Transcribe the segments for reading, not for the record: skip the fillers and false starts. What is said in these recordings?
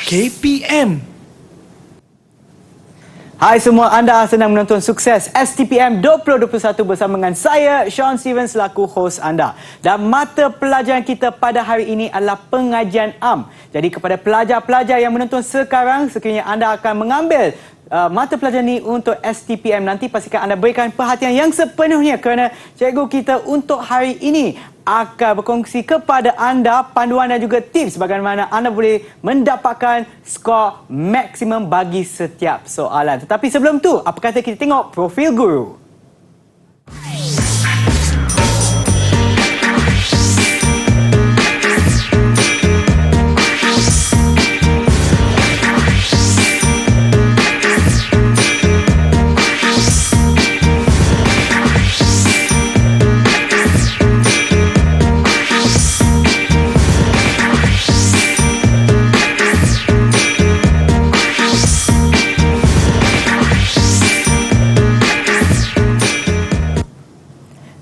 KPM. Hai semua, anda sedang menonton Sukses STPM 2021 bersama dengan saya, Sean Stevens, selaku hos anda. Dan mata pelajaran kita pada hari ini adalah pengajian am. Jadi kepada pelajar-pelajar yang menonton sekarang, sekiranya anda akan mengambil mata pelajaran ini untuk STPM nanti, pastikan anda berikan perhatian yang sepenuhnya kerana cikgu kita untuk hari ini akan berkongsi kepada anda panduan dan juga tips bagaimana anda boleh mendapatkan skor maksimum bagi setiap soalan. Tetapi sebelum tu, apa kata kita tengok profil guru?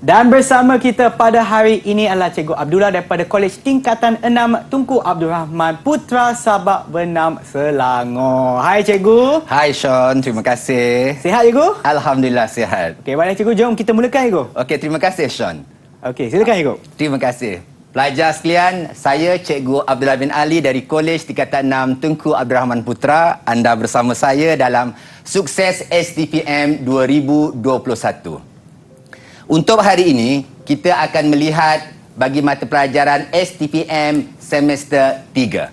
Dan bersama kita pada hari ini adalah Cikgu Abdullah daripada Kolej Tingkatan 6 Tunku Abdul Rahman Putra Sabak Bernam Selangor. Hai Cikgu. Hai Sean, terima kasih. Sihat Cikgu? Alhamdulillah sihat. Okey, baiklah Cikgu, jom kita mulakan Cikgu. Okey, terima kasih Sean. Okey, silakan Cikgu. Terima kasih. Pelajar sekalian, saya Cikgu Abdullah bin Ali dari Kolej Tingkatan 6 Tunku Abdul Rahman Putra. Anda bersama saya dalam Sukses STPM 2021. Untuk hari ini, kita akan melihat bagi mata pelajaran STPM semester 3.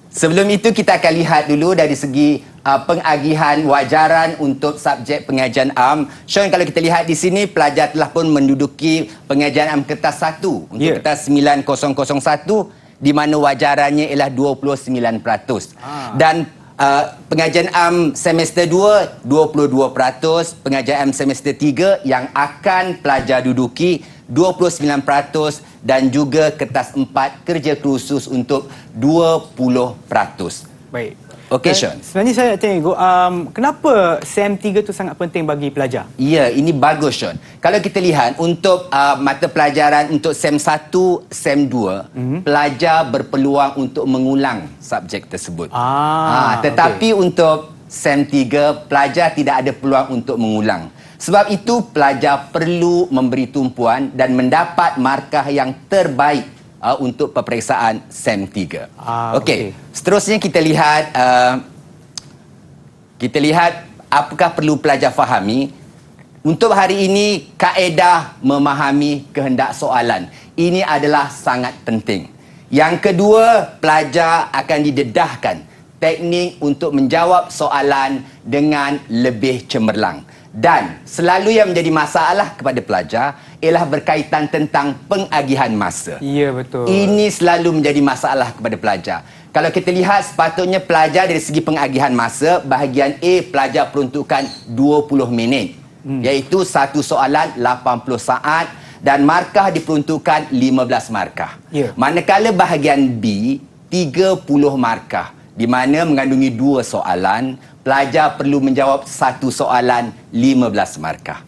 Sebelum itu, kita akan lihat dulu dari segi pengagihan wajaran untuk subjek pengajian am. Sean, kalau kita lihat di sini, pelajar telah pun menduduki pengajian am kertas 1 untuk kertas 9001 di mana wajarannya ialah 29%. Dan pengajian am semester 2, 22%. Pengajian am semester 3 yang akan pelajar duduki 29% dan juga kertas 4 kerja khusus untuk 20%. Baik. Okey, Sean. Sebenarnya saya nak tanya Cikgu, kenapa SEM 3 tu sangat penting bagi pelajar? Ya, ini bagus Sean. Kalau kita lihat untuk mata pelajaran untuk SEM 1, SEM 2, pelajar berpeluang untuk mengulang subjek tersebut. Tetapi untuk SEM 3, pelajar tidak ada peluang untuk mengulang. Sebab itu pelajar perlu memberi tumpuan dan mendapat markah yang terbaik untuk peperiksaan SEM 3. Okey. Seterusnya kita lihat apakah perlu pelajar fahami. Untuk hari ini, kaedah memahami kehendak soalan. Ini adalah sangat penting. Yang kedua, pelajar akan didedahkan teknik untuk menjawab soalan dengan lebih cemerlang. Dan selalu yang menjadi masalah kepada pelajar ialah berkaitan tentang pengagihan masa. Ya, betul. Ini selalu menjadi masalah kepada pelajar. Kalau kita lihat, sepatutnya pelajar dari segi pengagihan masa, bahagian A pelajar peruntukan 20 minit. Iaitu satu soalan 80 saat dan markah diperuntukkan 15 markah. Manakala bahagian B 30 markah di mana mengandungi 2 soalan, pelajar perlu menjawab satu soalan 15 markah.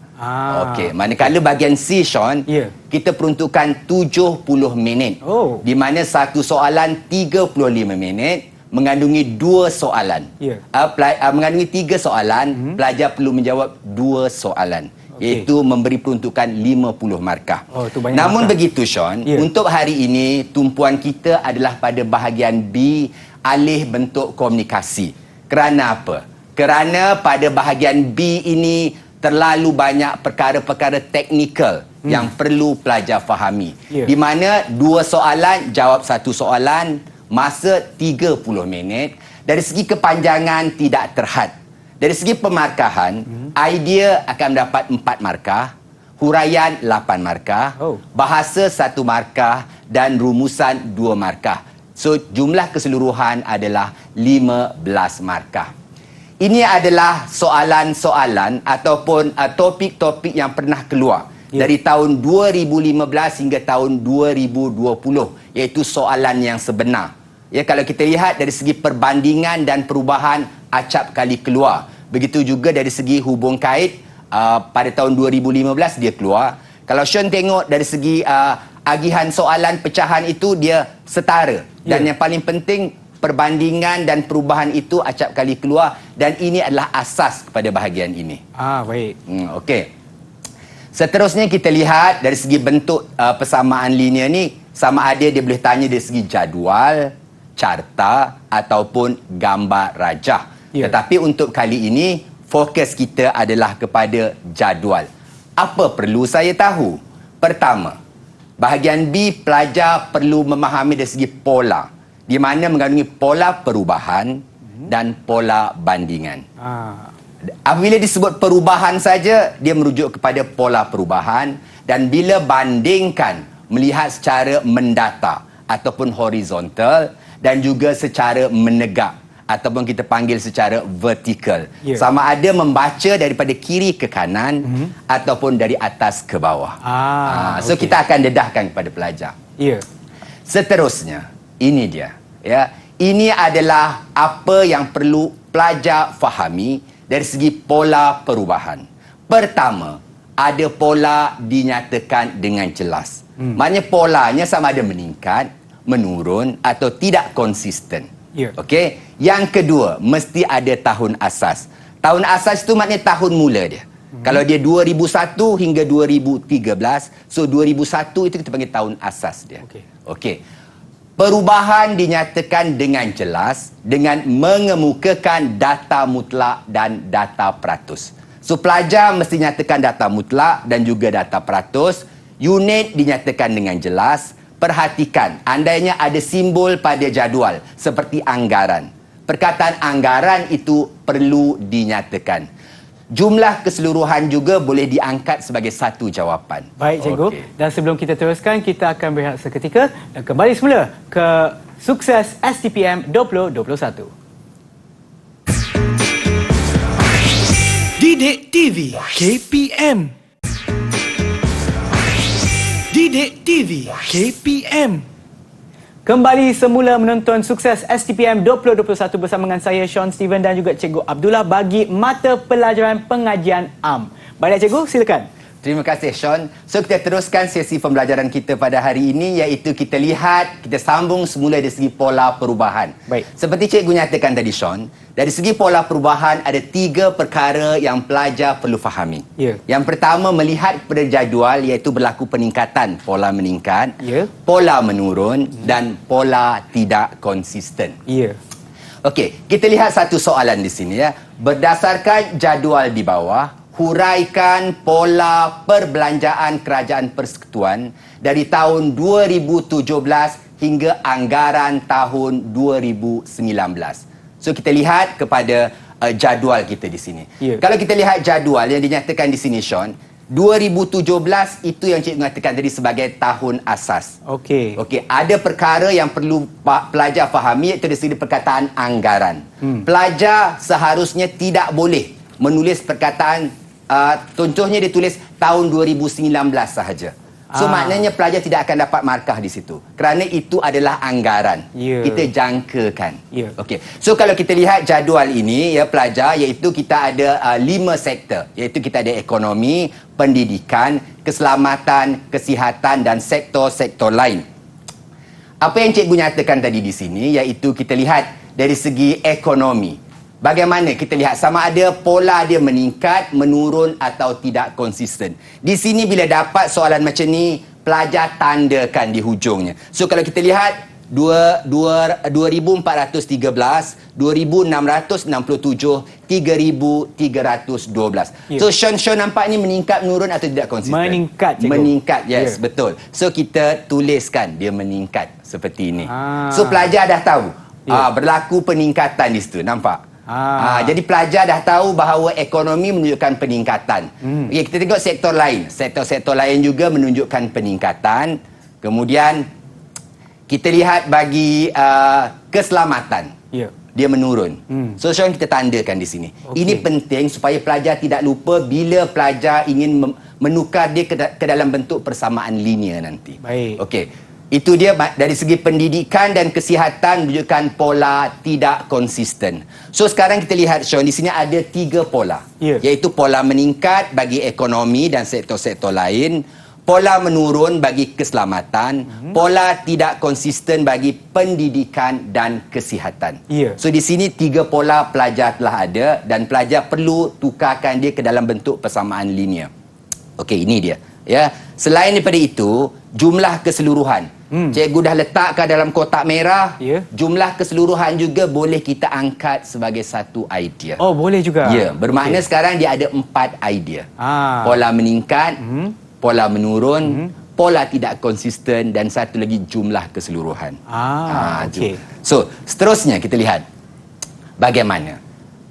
Okey, manakala bahagian C, Sean, kita peruntukkan 70 minit. Di mana satu soalan 35 minit mengandungi 2 soalan. Mengandungi 3 soalan, pelajar perlu menjawab 2 soalan. Iaitu memberi peruntukan 50 markah. Namun begitu, Sean, untuk hari ini tumpuan kita adalah pada bahagian B, alih bentuk komunikasi. Kerana apa? Kerana pada bahagian B ini terlalu banyak perkara-perkara teknikal yang perlu pelajar fahami. Di mana 2 soalan jawab satu soalan, masa 30 minit. Dari segi kepanjangan tidak terhad. Dari segi pemarkahan, idea akan mendapat 4 markah, huraian 8 markah, bahasa 1 markah dan rumusan 2 markah. So, jumlah keseluruhan adalah 15 markah. Ini adalah soalan-soalan ataupun topik-topik yang pernah keluar dari tahun 2015 hingga tahun 2020, iaitu soalan yang sebenar. Ya, kalau kita lihat dari segi perbandingan dan perubahan acap kali keluar. Begitu juga dari segi hubung kait, pada tahun 2015 dia keluar. Kalau Sean tengok dari segi agihan soalan pecahan itu dia setara. Dan yang paling penting, perbandingan dan perubahan itu acap kali keluar, dan ini adalah asas kepada bahagian ini. Baik. Okey. Seterusnya kita lihat dari segi bentuk persamaan linear ni, sama ada dia boleh tanya dari segi jadual, carta ataupun gambar rajah. Tetapi untuk kali ini fokus kita adalah kepada jadual. Apa perlu saya tahu? Pertama, bahagian B, pelajar perlu memahami dari segi pola, di mana mengandungi pola perubahan dan pola bandingan. Apabila disebut perubahan saja, dia merujuk kepada pola perubahan, dan bila bandingkan, melihat secara mendata ataupun horizontal, dan juga secara menegak ataupun kita panggil secara vertikal. Sama ada membaca daripada kiri ke kanan ataupun dari atas ke bawah. So kita akan dedahkan kepada pelajar. Seterusnya, ini dia. Ini adalah apa yang perlu pelajar fahami dari segi pola perubahan. Pertama, ada pola dinyatakan dengan jelas. Maknanya polanya sama ada meningkat, menurun atau tidak konsisten. Okey. Yang kedua, mesti ada tahun asas. Tahun asas itu maknanya tahun mula dia. Kalau dia 2001 hingga 2013, so 2001 itu kita panggil tahun asas dia. Okey. Perubahan dinyatakan dengan jelas dengan mengemukakan data mutlak dan data peratus. So pelajar mesti nyatakan data mutlak dan juga data peratus. Unit dinyatakan dengan jelas. Perhatikan, andainya ada simbol pada jadual seperti anggaran. Perkataan anggaran itu perlu dinyatakan. Jumlah keseluruhan juga boleh diangkat sebagai satu jawapan. Baik, Cikgu. Dan sebelum kita teruskan, kita akan berehat seketika dan kembali semula ke Sukses STPM 2021. Didik TV KPM. Didik TV KPM. Kembali semula menonton Sukses STPM 2021 bersama dengan saya Sean Steven dan juga Cikgu Abdullah bagi mata pelajaran pengajian am. Baik, Cikgu, silakan. Terima kasih, Sean. So, kita teruskan sesi pembelajaran kita pada hari ini, iaitu kita lihat, kita sambung semula dari segi pola perubahan. Baik. Seperti Cikgu nyatakan tadi, Sean, dari segi pola perubahan ada 3 perkara yang pelajar perlu fahami. Yang pertama, melihat pada jadual, iaitu berlaku peningkatan, pola meningkat, pola menurun dan pola tidak konsisten. Okey, kita lihat satu soalan di sini ya. Berdasarkan jadual di bawah, huraikan pola perbelanjaan kerajaan persekutuan dari tahun 2017 hingga anggaran tahun 2019. So kita lihat kepada jadual kita di sini. Kalau kita lihat jadual yang dinyatakan di sini, Sean, 2017 itu yang Cikgu mengatakan tadi sebagai tahun asas. Okey, ada perkara yang perlu pelajar fahami, iaitu dari segi perkataan anggaran. Pelajar seharusnya tidak boleh menulis perkataan contohnya ditulis tahun 2019 sahaja. So maknanya pelajar tidak akan dapat markah di situ. Kerana itu adalah anggaran. Kita jangkakan. Okey. So kalau kita lihat jadual ini ya pelajar, iaitu kita ada 5 sektor, iaitu kita ada ekonomi, pendidikan, keselamatan, kesihatan dan sektor-sektor lain. Apa yang Cikgu nyatakan tadi di sini, iaitu kita lihat dari segi ekonomi. Bagaimana kita lihat sama ada pola dia meningkat, menurun atau tidak konsisten. Di sini bila dapat soalan macam ni, pelajar tandakan di hujungnya. So kalau kita lihat 2413, 2667, 3312. So Sean nampak ni meningkat, menurun atau tidak konsisten? Meningkat, Cikgu. Meningkat, yes, betul. So kita tuliskan dia meningkat seperti ini. So pelajar dah tahu berlaku peningkatan di situ, nampak? Jadi pelajar dah tahu bahawa ekonomi menunjukkan peningkatan. Kita tengok sektor lain. Sektor-sektor lain juga menunjukkan peningkatan. Kemudian kita lihat bagi keselamatan. Dia menurun. So Sean kita tandakan di sini. Ini penting supaya pelajar tidak lupa bila pelajar ingin menukar dia ke dalam bentuk persamaan linear nanti. Okey. Itu dia dari segi pendidikan dan kesihatan menunjukkan pola tidak konsisten. So sekarang kita lihat, Sean, di sini ada 3 pola. Iaitu pola meningkat bagi ekonomi dan sektor-sektor lain, pola menurun bagi keselamatan, pola tidak konsisten bagi pendidikan dan kesihatan. Ya. So di sini 3 pola pelajar telah ada dan pelajar perlu tukarkan dia ke dalam bentuk persamaan linear. Okey, ini dia. Ya, selain daripada itu, jumlah keseluruhan. Cikgu dah letakkan dalam kotak merah. Ya. Jumlah keseluruhan juga boleh kita angkat sebagai satu idea. Oh, boleh juga. Ya, bermakna sekarang dia ada 4 idea. Pola meningkat, pola menurun, pola tidak konsisten dan satu lagi jumlah keseluruhan. Okey. So, seterusnya kita lihat bagaimana.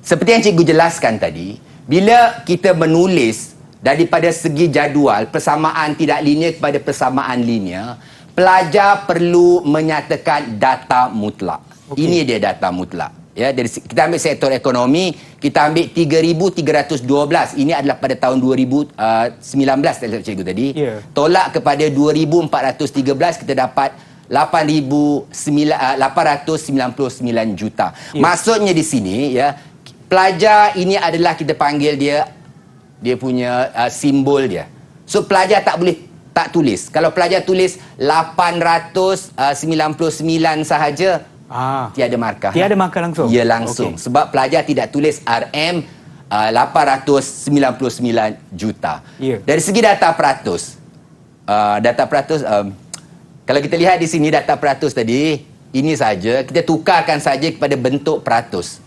Seperti yang cikgu jelaskan tadi, bila kita menulis daripada segi jadual persamaan tidak linear kepada persamaan linear, pelajar perlu menyatakan data mutlak. Okey. Ini dia data mutlak. Ya, dari kita ambil sektor ekonomi, kita ambil 3,312. Ini adalah pada tahun 2019 cikgu tadi. Ya. Tolak kepada 2,413 kita dapat 899 juta. Ya. Maksudnya di sini ya, pelajar ini adalah kita panggil dia punya simbol dia. So pelajar tak tulis. Kalau pelajar tulis 899 sahaja, tiada markah. Tiada markah langsung? Ya, langsung. Okey. Sebab pelajar tidak tulis RM 899 juta. Ya. Dari segi data peratus, kalau kita lihat di sini data peratus tadi, ini saja, kita tukarkan saja kepada bentuk peratus.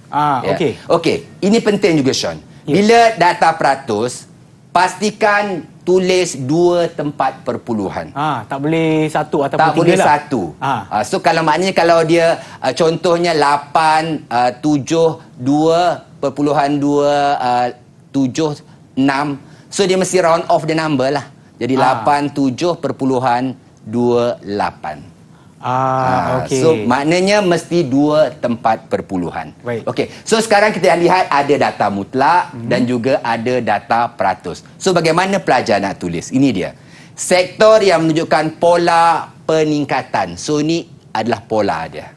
Okey. Okey, ini penting juga Sean. Ya. Bila data peratus, pastikan tulis 2 tempat perpuluhan. Tak boleh satu ataupun Tak tiga boleh lah. satu. So kalau maknanya kalau dia contohnya 872.276, so dia mesti round off the number lah. Jadi 87.28. Okey. So maknanya mesti 2 tempat perpuluhan. Baik. Okey. So sekarang kita lihat ada data mutlak dan juga ada data peratus. So bagaimana pelajar nak tulis? Ini dia. Sektor yang menunjukkan pola peningkatan. So ini adalah pola dia.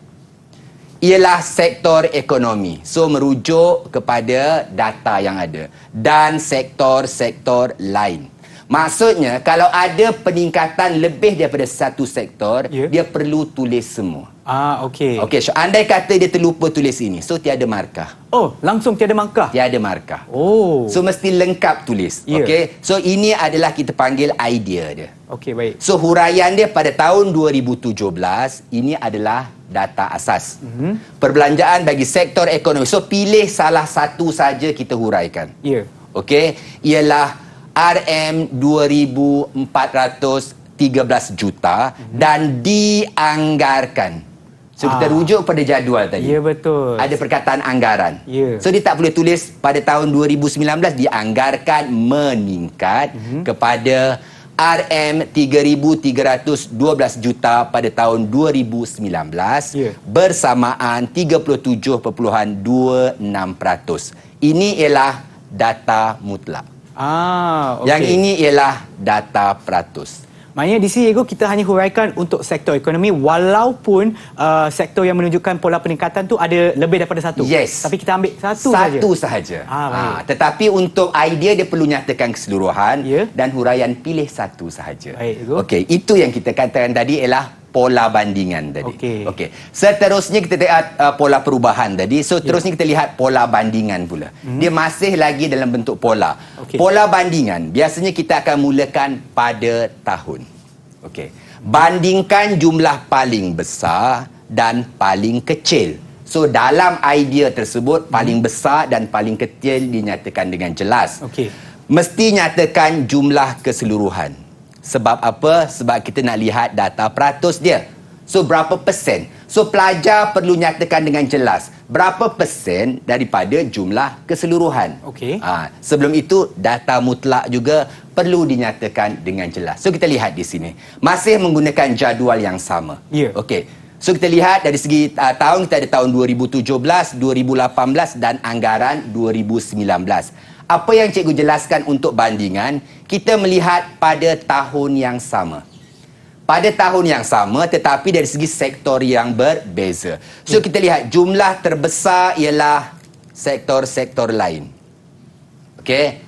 Ialah sektor ekonomi. So merujuk kepada data yang ada. Dan sektor-sektor lain. Maksudnya, kalau ada peningkatan lebih daripada satu sektor, dia perlu tulis semua. Okey. Okey, so andai kata dia terlupa tulis ini, so tiada markah. Oh, langsung tiada markah? Tiada markah. Oh. So mesti lengkap tulis. Ya. Okey, so ini adalah kita panggil idea dia. Okey, baik. So huraian dia pada tahun 2017, ini adalah data asas. Perbelanjaan bagi sektor ekonomi. So pilih salah satu saja kita huraikan. Ya. Okey, ialah RM 2,413 juta dan dianggarkan. So kita rujuk pada jadual tadi. Ya, betul. Ada perkataan anggaran. Ya. So dia tak boleh tulis pada tahun 2019 dianggarkan meningkat kepada RM 3,312 juta pada tahun 2019 bersamaan 37.26%. Ini ialah data mutlak. Okey. Yang ini ialah data peratus. Maknanya di sini kita hanya huraikan untuk sektor ekonomi walaupun sektor yang menunjukkan pola peningkatan tu ada lebih daripada satu. Yes. Tapi kita ambil satu saja. Satu sahaja. Baik. Tetapi untuk idea dia perlu nyatakan keseluruhan dan huraian pilih satu sahaja. Baik, okey, itu yang kita katakan tadi ialah pola bandingan tadi. Okey. Seterusnya kita lihat pola perubahan tadi. So terusnya kita lihat pola bandingan pula. Dia masih lagi dalam bentuk pola. Pola bandingan biasanya kita akan mulakan pada tahun. Okey. Bandingkan jumlah paling besar dan paling kecil. So dalam idea tersebut paling besar dan paling kecil dinyatakan dengan jelas. Mesti nyatakan jumlah keseluruhan. Sebab apa? Sebab kita nak lihat data peratus dia. So berapa persen? So pelajar perlu nyatakan dengan jelas berapa persen daripada jumlah keseluruhan. Sebelum itu data mutlak juga perlu dinyatakan dengan jelas. So kita lihat di sini masih menggunakan jadual yang sama. Okey. So kita lihat dari segi tahun, kita ada tahun 2017, 2018 dan anggaran 2019. Apa yang cikgu jelaskan untuk bandingan, kita melihat pada tahun yang sama. Pada tahun yang sama tetapi dari segi sektor yang berbeza. So kita lihat jumlah terbesar ialah sektor-sektor lain. Okey.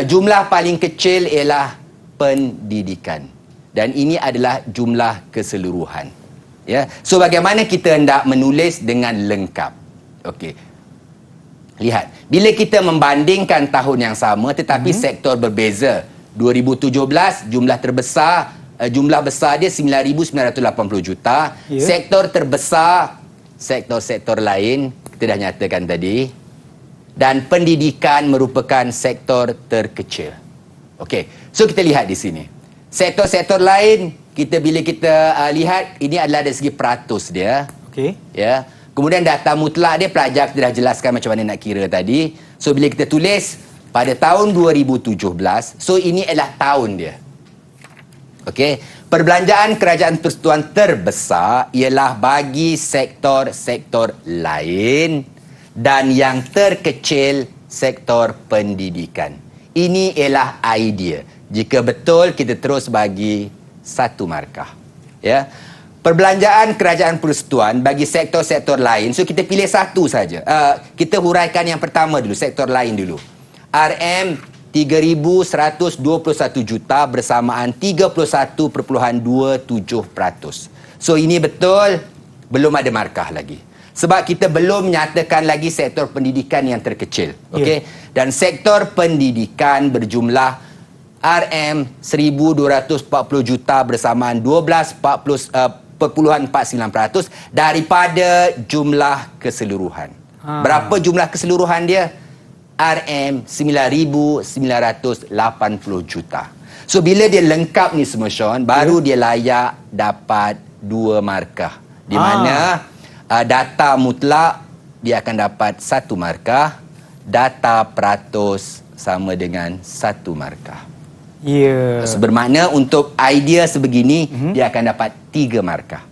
Jumlah paling kecil ialah pendidikan. Dan ini adalah jumlah keseluruhan. Ya. So bagaimana kita hendak menulis dengan lengkap? Okey. Lihat, bila kita membandingkan tahun yang sama tetapi sektor berbeza. 2017 jumlah besar dia 9,980 juta. Ya. Sektor terbesar sektor-sektor lain kita dah nyatakan tadi. Dan pendidikan merupakan sektor terkecil. Okey. So kita lihat di sini. Sektor-sektor lain bila kita lihat ini adalah dari segi peratus dia. Okey. Ya. Kemudian data mutlak dia pelajar kita dah jelaskan macam mana nak kira tadi. So bila kita tulis pada tahun 2017, so ini adalah tahun dia. Okey. Perbelanjaan kerajaan persekutuan terbesar ialah bagi sektor-sektor lain dan yang terkecil sektor pendidikan. Ini ialah idea. Jika betul kita terus bagi 1 markah. Ya. Perbelanjaan kerajaan persekutuan bagi sektor-sektor lain. So kita pilih satu saja. Kita huraikan yang pertama dulu, sektor lain dulu. RM 3,121 juta bersamaan 31.27%. So ini betul, belum ada markah lagi. Sebab kita belum menyatakan lagi sektor pendidikan yang terkecil. Okey? Dan sektor pendidikan berjumlah RM 1,240 juta bersamaan 12.49% daripada jumlah keseluruhan. Berapa jumlah keseluruhan dia? RM 9,980 juta. So bila dia lengkap ni semua Sean, baru dia layak dapat 2 markah. Di mana data mutlak dia akan dapat 1 markah, data peratus sama dengan 1 markah. Ya. So, bermakna untuk idea sebegini dia akan dapat 3 markah.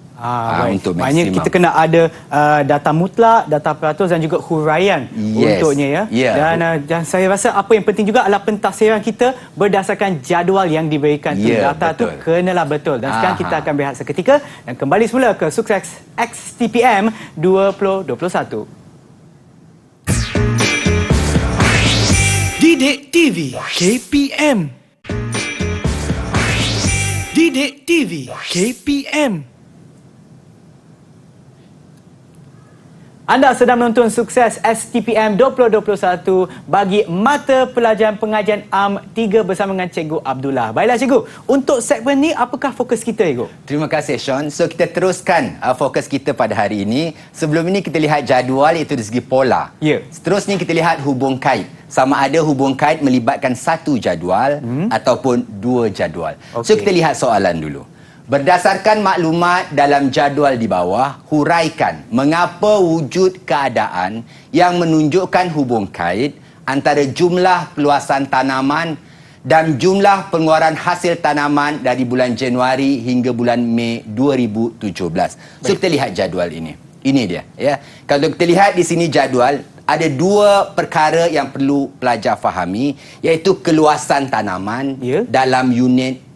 Untuk maknanya maksimum. kita kena ada data mutlak, data peratus dan juga huraian untuknya ya. Dan saya rasa apa yang penting juga adalah pentafsiran kita berdasarkan jadual yang diberikan tu. Data betul. tu kenalah betul. Dan sekarang kita akan berehat seketika dan kembali semula ke Sukses XTPM 2021. Didik TV KPM. Didik TV KPM. Anda sedang menonton Sukses STPM 2021 bagi mata pelajaran pengajian AM 3 bersama dengan Cikgu Abdullah. Baiklah Cikgu, untuk segmen ni apakah fokus kita Cikgu? Terima kasih Sean. So kita teruskan fokus kita pada hari ini. Sebelum ini kita lihat jadual iaitu dari segi pola. Ya. Seterusnya kita lihat hubung kait. Sama ada hubung kait melibatkan 1 jadual ataupun 2 jadual. So kita lihat soalan dulu. Berdasarkan maklumat dalam jadual di bawah, huraikan mengapa wujud keadaan yang menunjukkan hubung kait antara jumlah keluasan tanaman dan jumlah pengeluaran hasil tanaman dari bulan Januari hingga bulan Mei 2017. So kita lihat jadual ini. Ini dia, ya. Kalau kita lihat di sini jadual, ada 2 perkara yang perlu pelajar fahami, iaitu keluasan tanaman dalam unit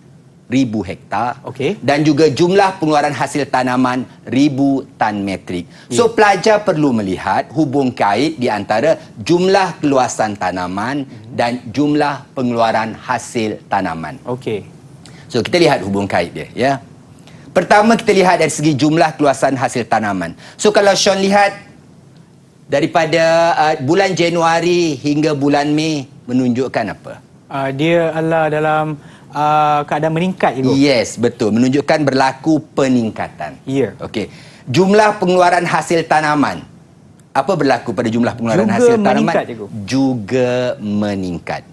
1,000 hektar dan juga jumlah pengeluaran hasil tanaman 1,000 tan metrik. So pelajar perlu melihat hubung kait di antara jumlah keluasan tanaman dan jumlah pengeluaran hasil tanaman. So kita lihat hubung kait dia, ya. Pertama kita lihat dari segi jumlah keluasan hasil tanaman. So kalau Sean lihat daripada bulan Januari hingga bulan Mei menunjukkan apa? Dia adalah dalam keadaan meningkat Cikgu. Yes, betul. Menunjukkan berlaku peningkatan. Ya. Okey. Jumlah pengeluaran hasil tanaman. Apa berlaku pada jumlah pengeluaran Juga hasil tanaman? meningkat, Cikgu. Juga meningkat.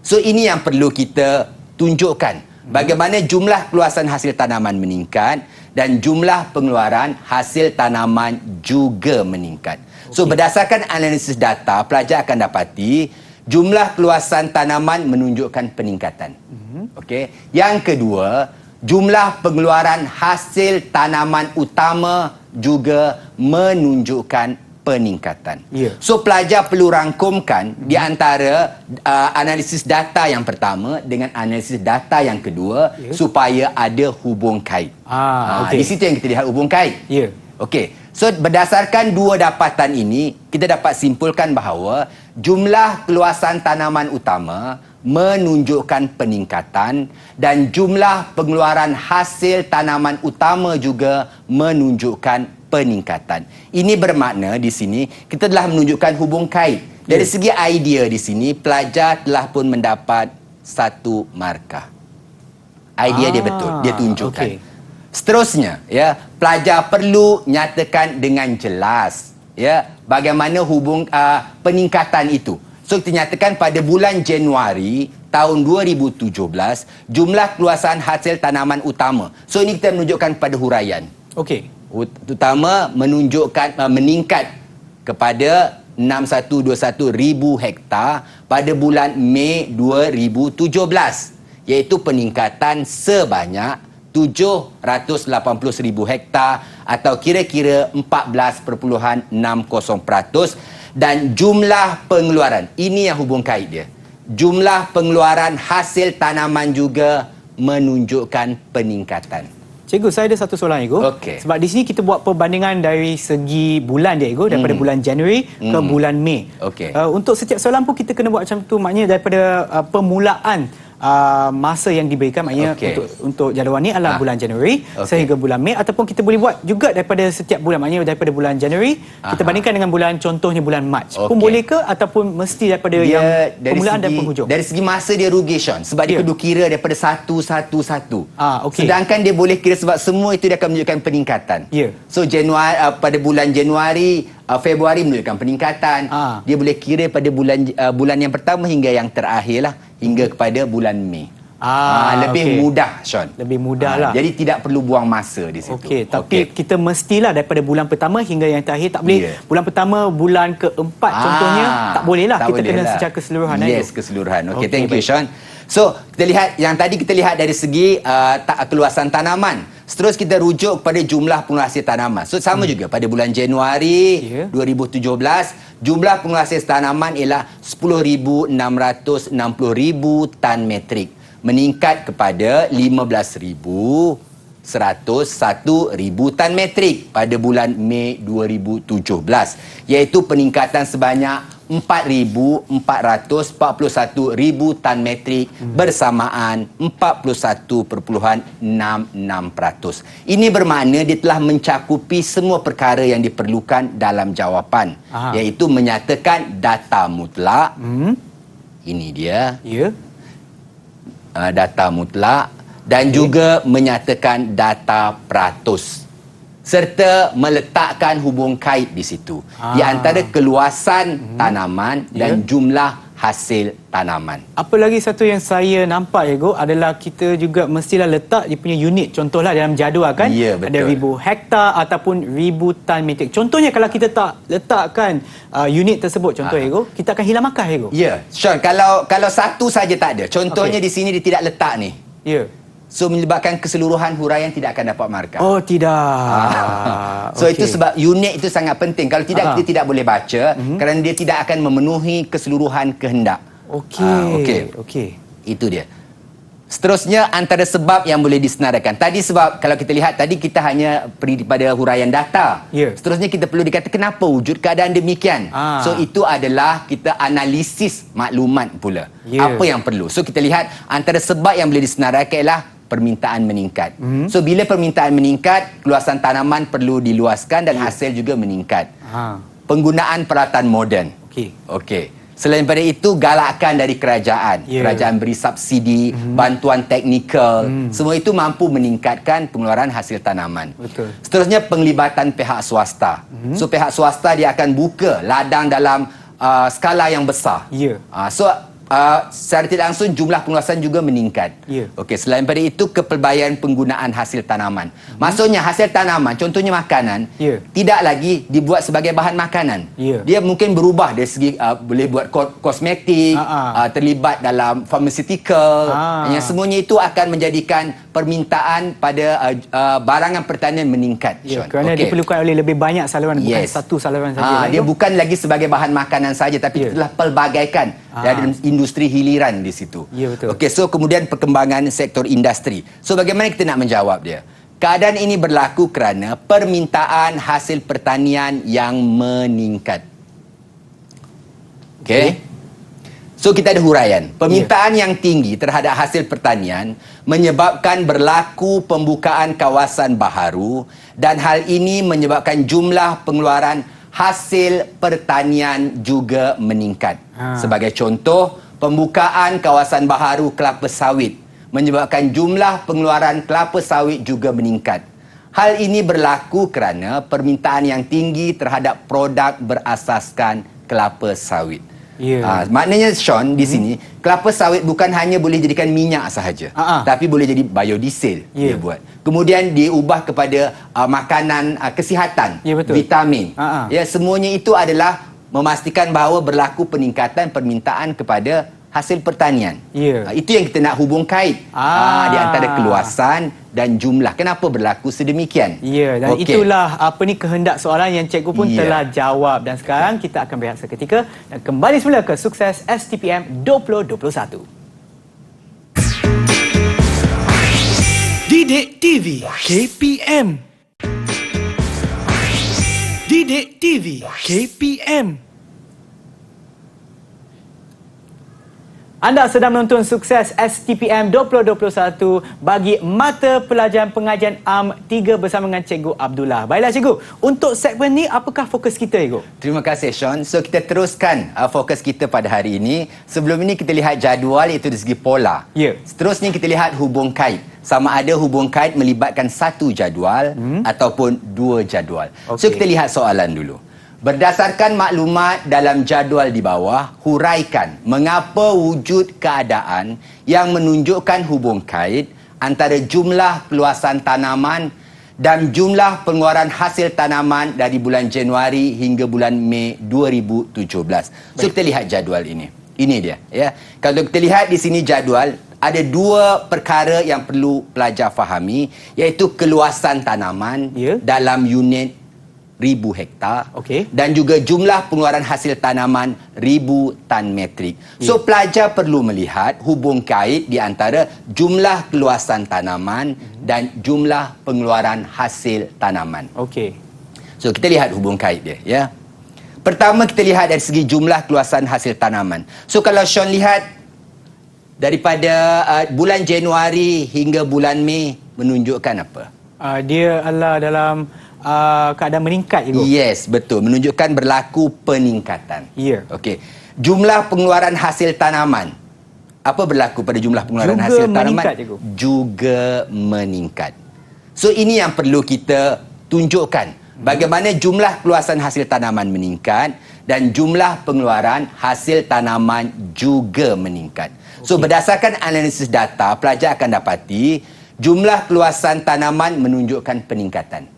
So ini yang perlu kita tunjukkan. Bagaimana jumlah keluasan hasil tanaman meningkat dan jumlah pengeluaran hasil tanaman juga meningkat. So berdasarkan analisis data, pelajar akan dapati jumlah keluasan tanaman menunjukkan peningkatan. Okey. Yang kedua, jumlah pengeluaran hasil tanaman utama juga menunjukkan peningkatan. So pelajar perlu rangkumkan di antara analisis data yang pertama dengan analisis data yang kedua supaya ada hubung kait. Di situ yang kita lihat hubung kait. Okey. So berdasarkan 2 dapatan ini, kita dapat simpulkan bahawa jumlah keluasan tanaman utama menunjukkan peningkatan dan jumlah pengeluaran hasil tanaman utama juga menunjukkan peningkatan. Ini bermakna di sini kita telah menunjukkan hubung kait. Dari segi idea di sini, pelajar telah pun mendapat 1 markah. Idea dia betul, dia tunjukkan. Okey. Seterusnya, ya, pelajar perlu nyatakan dengan jelas, ya, bagaimana hubung peningkatan itu. So kita nyatakan pada bulan Januari tahun 2017 jumlah keluasan hasil tanaman utama. So ini kita menunjukkan pada huraian. Okey. Utama menunjukkan meningkat kepada 6121,000 hektar pada bulan Mei 2017, iaitu peningkatan sebanyak 780,000 hektar atau kira-kira 14.60%. Dan jumlah pengeluaran, ini yang hubung kait dia, jumlah pengeluaran hasil tanaman juga menunjukkan peningkatan. Cikgu, saya ada satu soalan, Ego. Okey. Sebab di sini kita buat perbandingan dari segi bulan dia, Ego, daripada bulan Januari ke bulan Mei. Okey. Untuk setiap soalan pun kita kena buat macam tu, maknanya daripada permulaan masa yang diberikan, maknanya Okey. untuk jadual ni adalah bulan Januari sehingga bulan Mei, ataupun kita boleh buat juga daripada setiap bulan, maknanya daripada bulan Januari kita bandingkan dengan bulan, contohnya bulan Mac. Pun boleh ke ataupun mesti daripada yang permulaan dan penghujung? Dari segi masa dia rugi, Sean, sebab dia perlu kira daripada satu. Okey. Sedangkan dia boleh kira sebab semua itu dia akan menunjukkan peningkatan. Ya. So Januari, pada bulan Januari, Februari menunjukkan peningkatan. Dia boleh kira pada bulan yang pertama hingga yang terakhir lah, hingga kepada bulan Mei. Lebih mudah, Sean. Lebih mudah lah. Jadi tidak perlu buang masa di situ. Okey, tapi kita mestilah daripada bulan pertama hingga yang terakhir. Tak boleh bulan pertama, bulan keempat contohnya, tak boleh lah. Kita kena secara keseluruhan. Yes, keseluruhan. Okey, thank you, Sean. So, kita lihat yang tadi kita lihat dari segi keluasan tanaman. Terus kita rujuk kepada jumlah penghasil tanaman. So, sama juga pada bulan Januari 2017, jumlah penghasil tanaman ialah 10,660,000 tan metrik, meningkat kepada 15,101,000 tan metrik pada bulan Mei 2017, iaitu peningkatan sebanyak 4,441,000 tan metrik bersamaan 41.66%. Ini bermakna dia telah mencakupi semua perkara yang diperlukan dalam jawapan, iaitu menyatakan data mutlak. Ini dia. Data mutlak dan juga menyatakan data peratus serta meletakkan hubung kait di situ di antara keluasan tanaman dan jumlah hasil tanaman. Apa lagi satu yang saya nampak, Ego, adalah kita juga mestilah letak dia punya unit. Contohlah dalam jadual kan, ada 1,000 hektar ataupun 1,000 tan metrik. Contohnya kalau kita tak letakkan unit tersebut, contoh Ego, kita akan hilang markah, Ego. Ya, Sean, kalau satu saja tak ada. Contohnya di sini dia tidak letak ni. Ya. So menyebabkan keseluruhan huraian tidak akan dapat markah. Oh, tidak. So itu sebab unit itu sangat penting. Kalau tidak kita tidak boleh baca kerana dia tidak akan memenuhi keseluruhan kehendak. Okey. Itu dia. Seterusnya antara sebab yang boleh disenaraikan. Tadi sebab kalau kita lihat tadi kita hanya pergi pada huraian data. Seterusnya kita perlu dikata kenapa wujud keadaan demikian. So itu adalah kita analisis maklumat pula. Apa yang perlu. So kita lihat antara sebab yang boleh disenaraikan ialah permintaan meningkat. So bila permintaan meningkat, keluasan tanaman perlu diluaskan dan hasil juga meningkat. Penggunaan peralatan moden. Okey. Selain daripada itu, galakan dari kerajaan. Kerajaan beri subsidi, bantuan teknikal. Semua itu mampu meningkatkan pengeluaran hasil tanaman. Seterusnya, penglibatan pihak swasta. So, pihak swasta dia akan buka ladang dalam skala yang besar. So, secara tidak langsung jumlah pengeluasan juga meningkat. Okey, selain daripada itu, kepelbaian penggunaan hasil tanaman. Maksudnya hasil tanaman, contohnya makanan, tidak lagi dibuat sebagai bahan makanan. Dia mungkin berubah dari segi boleh buat kosmetik, terlibat dalam pharmaceutical. Yang semuanya itu akan menjadikan permintaan pada barangan pertanian meningkat. Kerana diperlukan oleh lebih banyak saluran, bukan satu saluran saja. Dia bukan lagi sebagai bahan makanan saja, tapi telah pelbagaikan dari industri hiliran di situ. Okey, so kemudian perkembangan sektor industri. So bagaimana kita nak menjawab dia? Keadaan ini berlaku kerana permintaan hasil pertanian yang meningkat. Okey. So kita ada huraian. Permintaan yang tinggi terhadap hasil pertanian menyebabkan berlaku pembukaan kawasan baharu dan hal ini menyebabkan jumlah pengeluaran hasil pertanian juga meningkat. Sebagai contoh, pembukaan kawasan baharu kelapa sawit menyebabkan jumlah pengeluaran kelapa sawit juga meningkat. Hal ini berlaku kerana permintaan yang tinggi terhadap produk berasaskan kelapa sawit. Maknanya Sean di sini kelapa sawit bukan hanya boleh jadikan minyak sahaja, tapi boleh jadi biodiesel dia buat. Kemudian diubah kepada makanan kesihatan, vitamin. Ya, semuanya itu adalah memastikan bahawa berlaku peningkatan permintaan kepada hasil pertanian. Itu yang kita nak hubung kait di antara keluasan dan jumlah. Kenapa berlaku sedemikian? Dan itulah apa ni kehendak soalan yang cikgu pun telah jawab. Dan sekarang kita akan berehat seketika dan kembali semula ke Sukses STPM 2021. Didik TV KPM. Didik TV KPM. Anda sedang menonton Sukses STPM 2021 bagi mata pelajaran pengajian AM 3 bersama dengan Cikgu Abdullah. Baiklah Cikgu, untuk segmen ni apakah fokus kita Cikgu? Terima kasih Sean. So kita teruskan fokus kita pada hari ini. Sebelum ini kita lihat jadual iaitu dari segi pola. Seterusnya kita lihat hubung kait. Sama ada hubung kait melibatkan satu jadual ataupun dua jadual. So kita lihat soalan dulu. Berdasarkan maklumat dalam jadual di bawah, huraikan mengapa wujud keadaan yang menunjukkan hubung kait antara jumlah keluasan tanaman dan jumlah pengeluaran hasil tanaman dari bulan Januari hingga bulan Mei 2017. So kita lihat jadual ini. Ini dia, ya. Kalau kita lihat di sini jadual, ada dua perkara yang perlu pelajar fahami, iaitu keluasan tanaman dalam unit 1,000 hektar dan juga jumlah pengeluaran hasil tanaman 1,000 tan metrik. So pelajar perlu melihat hubung kait di antara jumlah keluasan tanaman dan jumlah pengeluaran hasil tanaman. So kita lihat hubung kait dia, ya. Pertama kita lihat dari segi jumlah keluasan hasil tanaman. So kalau Sean lihat daripada bulan Januari hingga bulan Mei menunjukkan apa? Dia adalah dalam keadaan meningkat Cikgu. Yes, betul. Menunjukkan berlaku peningkatan. Okey. Jumlah pengeluaran hasil tanaman. Apa berlaku pada jumlah pengeluaran hasil tanaman? Juga meningkat. So ini yang perlu kita tunjukkan. Bagaimana jumlah keluasan hasil tanaman meningkat dan jumlah pengeluaran hasil tanaman juga meningkat. So berdasarkan analisis data, pelajar akan dapati jumlah keluasan tanaman menunjukkan peningkatan.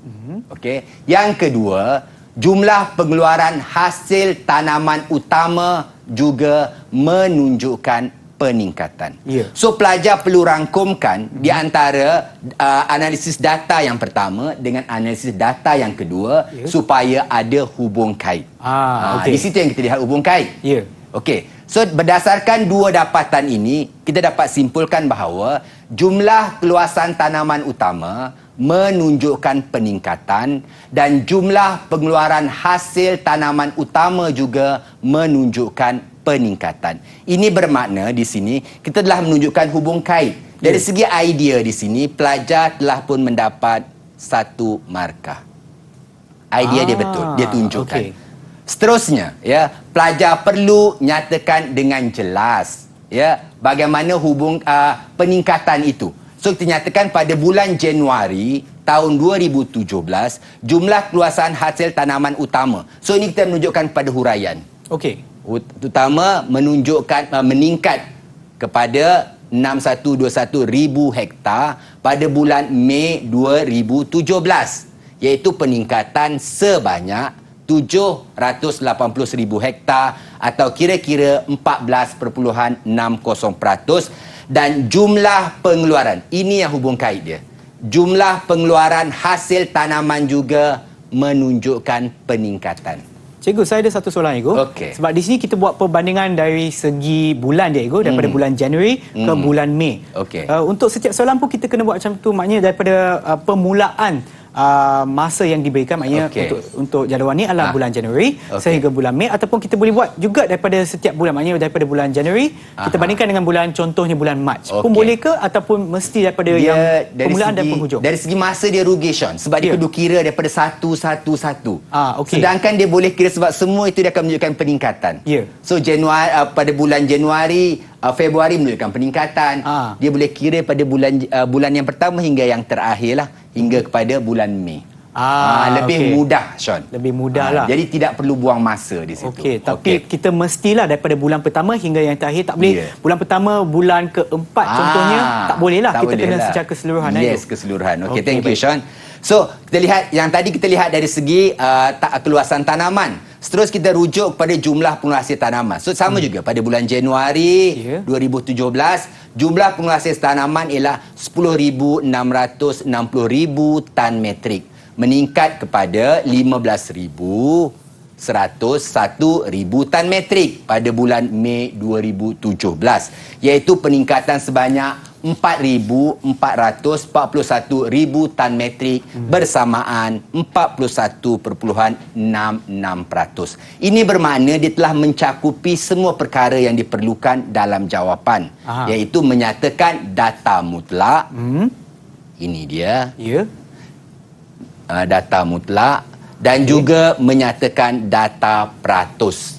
Yang kedua, jumlah pengeluaran hasil tanaman utama juga menunjukkan peningkatan. So pelajar perlu rangkumkan di antara analisis data yang pertama dengan analisis data yang kedua supaya ada hubung kait. Di situ yang kita lihat hubung kait. So berdasarkan dua dapatan ini, kita dapat simpulkan bahawa jumlah keluasan tanaman utama menunjukkan peningkatan dan jumlah pengeluaran hasil tanaman utama juga menunjukkan peningkatan. Ini bermakna di sini kita telah menunjukkan hubung kait. Dari segi idea di sini, pelajar telah pun mendapat 1 markah. Idea dia betul, dia tunjukkan. Seterusnya, ya, pelajar perlu nyatakan dengan jelas, ya, bagaimana hubung peningkatan itu. So kita nyatakan pada bulan Januari tahun 2017 jumlah keluasan hasil tanaman utama. So ini kita menunjukkan pada huraian. Utama menunjukkan meningkat kepada 6121,000 hektar pada bulan Mei 2017, iaitu peningkatan sebanyak 780,000 hektar atau kira-kira 14.60%. Dan jumlah pengeluaran, ini yang hubung kait dia, jumlah pengeluaran hasil tanaman juga menunjukkan peningkatan. Cikgu, saya ada satu soalan Cikgu. Sebab di sini kita buat perbandingan dari segi bulan dia Cikgu, daripada bulan Januari ke bulan Mei. Untuk setiap soalan pun kita kena buat macam tu, maknanya daripada permulaan masa yang diberikan, maknanya untuk jadual ni adalah bulan Januari sehingga bulan Mei, ataupun kita boleh buat juga daripada setiap bulan, maknanya daripada bulan Januari kita bandingkan dengan bulan, contohnya bulan Mac pun boleh ke, ataupun mesti daripada dia, yang permulaan dan penghujung? Dari segi masa dia rugi, Sean, sebab dia perlu kira daripada satu. Sedangkan dia boleh kira sebab semua itu dia akan menunjukkan peningkatan. So Januari, pada bulan Januari, Februari menunjukkan peningkatan. Dia boleh kira pada bulan yang pertama hingga yang terakhir lah, hingga kepada bulan Mei. Lebih mudah, Sean. Lebih mudah lah. Jadi tidak perlu buang masa di situ. Tapi kita mestilah daripada bulan pertama hingga yang terakhir. Tak boleh bulan pertama, bulan keempat contohnya, tak boleh lah. Kita kena secara keseluruhan. Keseluruhan. Thank you, Sean. So, kita lihat yang tadi kita lihat dari segi keluasan tanaman. Terus kita rujuk kepada jumlah penghasil tanaman. So, sama juga pada bulan Januari 2017, jumlah penghasil tanaman ialah 10,660,000 tan metrik, meningkat kepada 15,101,000 tan metrik pada bulan Mei 2017, iaitu peningkatan sebanyak 4,441,000 tan metrik bersamaan 41.66%. Ini bermakna dia telah mencakupi semua perkara yang diperlukan dalam jawapan, iaitu menyatakan data mutlak. Ini dia. Data mutlak, dan juga menyatakan data peratus,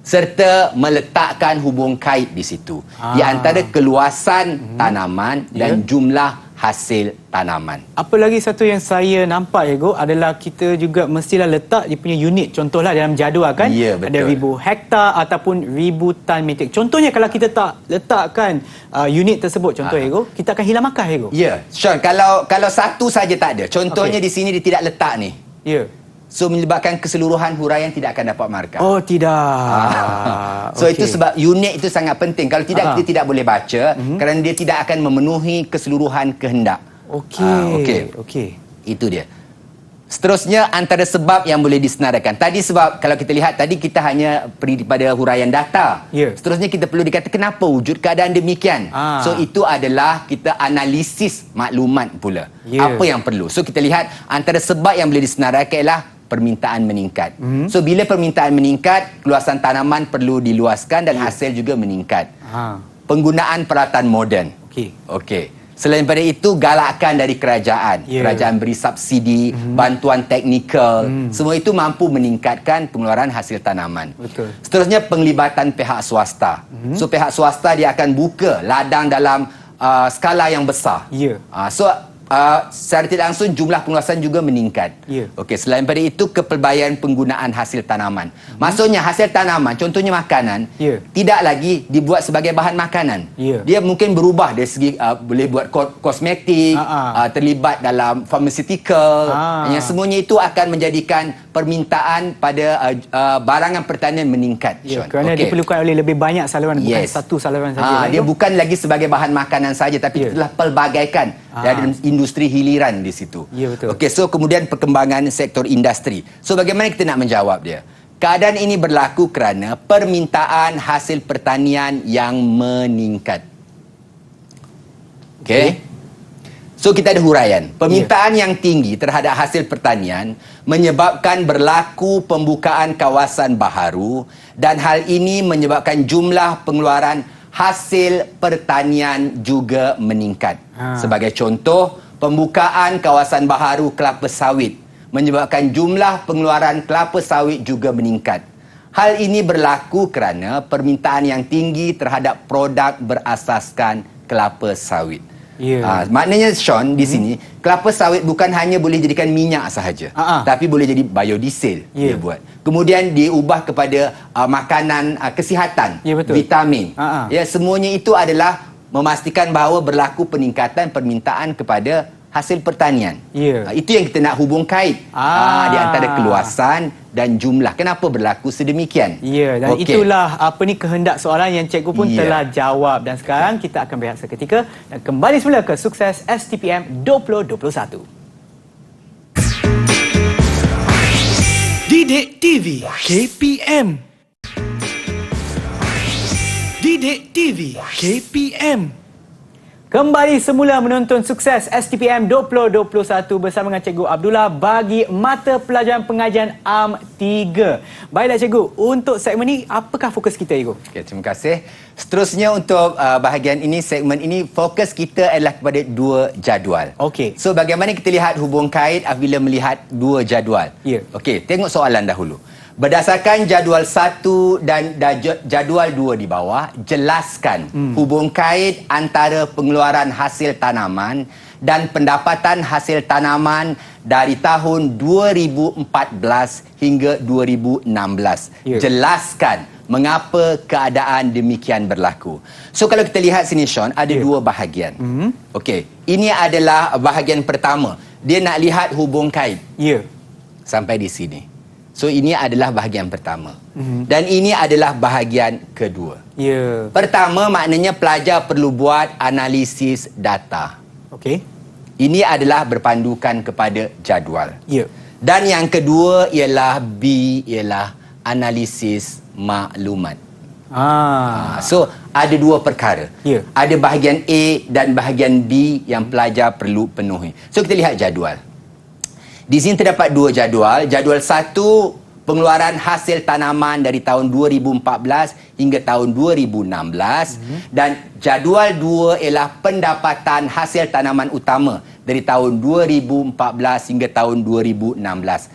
serta meletakkan hubung kait di situ di antara keluasan tanaman dan jumlah hasil tanaman. Apa lagi satu yang saya nampak, Ego, adalah kita juga mestilah letak dia punya unit. Contohlah dalam jadual kan, ada 1,000 hektar ataupun 1,000 tan metrik. Contohnya kalau kita tak letakkan unit tersebut, contoh Ego, kita akan hilang markah, Ego. Sean, kalau satu saja tak ada. Contohnya di sini dia tidak letak ni. So menyebabkan keseluruhan huraian tidak akan dapat markah. Oh, tidak. So itu sebab unit itu sangat penting. Kalau tidak, kita tidak boleh baca kerana dia tidak akan memenuhi keseluruhan kehendak. Itu dia. Seterusnya, antara sebab yang boleh disenaraikan. Tadi sebab, kalau kita lihat tadi, kita hanya pergi pada huraian data. Seterusnya kita perlu dikata kenapa wujud keadaan demikian. So itu adalah kita analisis maklumat pula. Apa yang perlu. So kita lihat antara sebab yang boleh disenaraikan ialah permintaan meningkat. So bila permintaan meningkat, keluasan tanaman perlu diluaskan dan hasil juga meningkat. Penggunaan peralatan moden. Selain daripada itu, galakan dari kerajaan. Kerajaan beri subsidi, bantuan teknikal. Semua itu mampu meningkatkan pengeluaran hasil tanaman. Seterusnya, penglibatan pihak swasta. So pihak swasta dia akan buka ladang dalam skala yang besar. Secara tidak langsung jumlah pengeluasan juga meningkat. Selain daripada itu, kepelbaian penggunaan hasil tanaman. Maksudnya hasil tanaman, contohnya makanan, tidak lagi dibuat sebagai bahan makanan. Dia mungkin berubah dari segi boleh buat kosmetik, terlibat dalam pharmaceutical. Yang semuanya itu akan menjadikan permintaan pada barangan pertanian meningkat. Kerana diperlukan oleh lebih banyak saluran, bukan satu saluran saja. Dia bukan lagi sebagai bahan makanan saja, tapi telah pelbagaikan dari industri hiliran di situ. So kemudian perkembangan sektor industri. So bagaimana kita nak menjawab dia? Keadaan ini berlaku kerana permintaan hasil pertanian yang meningkat. So kita ada huraian. Permintaan yang tinggi terhadap hasil pertanian menyebabkan berlaku pembukaan kawasan baharu, dan hal ini menyebabkan jumlah pengeluaran hasil pertanian juga meningkat. Sebagai contoh, pembukaan kawasan baharu kelapa sawit menyebabkan jumlah pengeluaran kelapa sawit juga meningkat. Hal ini berlaku kerana permintaan yang tinggi terhadap produk berasaskan kelapa sawit. Maknanya, Sean, di sini kelapa sawit bukan hanya boleh jadikan minyak sahaja, tapi boleh jadi biodiesel dia buat. Kemudian diubah kepada makanan kesihatan, vitamin. Semuanya itu adalah memastikan bahawa berlaku peningkatan permintaan kepada hasil pertanian. Itu yang kita nak hubung kait di antara keluasan dan jumlah. Kenapa berlaku sedemikian? Dan itulah kehendak soalan yang cikgu pun telah jawab. Dan sekarang kita akan berehat seketika dan kembali semula ke Sukses STPM 2021. Didik TV KPM. Didik TV KPM. Kembali semula menonton sukses STPM 2021 bersama dengan Cikgu Abdullah bagi mata pelajaran pengajian AM 3. Baiklah Cikgu, untuk segmen ini apakah fokus kita Cikgu? Okay, terima kasih. Seterusnya untuk bahagian ini, segmen ini, fokus kita adalah kepada dua jadual. Okey. So bagaimana kita lihat hubung kait apabila melihat dua jadual? Ya. Okey, tengok soalan dahulu. Berdasarkan jadual 1 dan jadual 2 di bawah, jelaskan hubung kait antara pengeluaran hasil tanaman dan pendapatan hasil tanaman dari tahun 2014 hingga 2016. Ya. Jelaskan mengapa keadaan demikian berlaku. So kalau kita lihat sini Sean, ada dua bahagian. Okey, ini adalah bahagian pertama. Dia nak lihat hubung kait. Ya. Sampai di sini. So ini adalah bahagian pertama. Dan ini adalah bahagian kedua. Ya. Pertama maknanya pelajar perlu buat analisis data. Okey. Ini adalah berpandukan kepada jadual. Ya. Dan yang kedua ialah B, ialah analisis maklumat. So ada dua perkara. Ya. Ada bahagian A dan bahagian B yang pelajar perlu penuhi. So kita lihat jadual. Di sini terdapat dua jadual. Jadual 1, pengeluaran hasil tanaman dari tahun 2014 hingga tahun 2016. Dan jadual 2 ialah pendapatan hasil tanaman utama dari tahun 2014 hingga tahun 2016.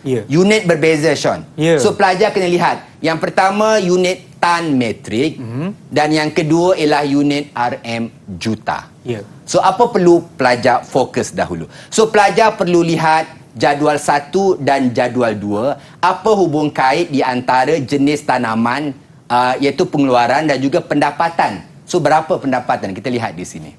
Ya. Unit berbeza, Sean. Ya. So pelajar kena lihat. Yang pertama unit tan metrik dan yang kedua ialah unit RM juta. Ya. So apa perlu pelajar fokus dahulu? So pelajar perlu lihat jadual 1 dan jadual 2, apa hubung kait di antara jenis tanaman iaitu pengeluaran dan juga pendapatan. So berapa pendapatan? Kita lihat di sini.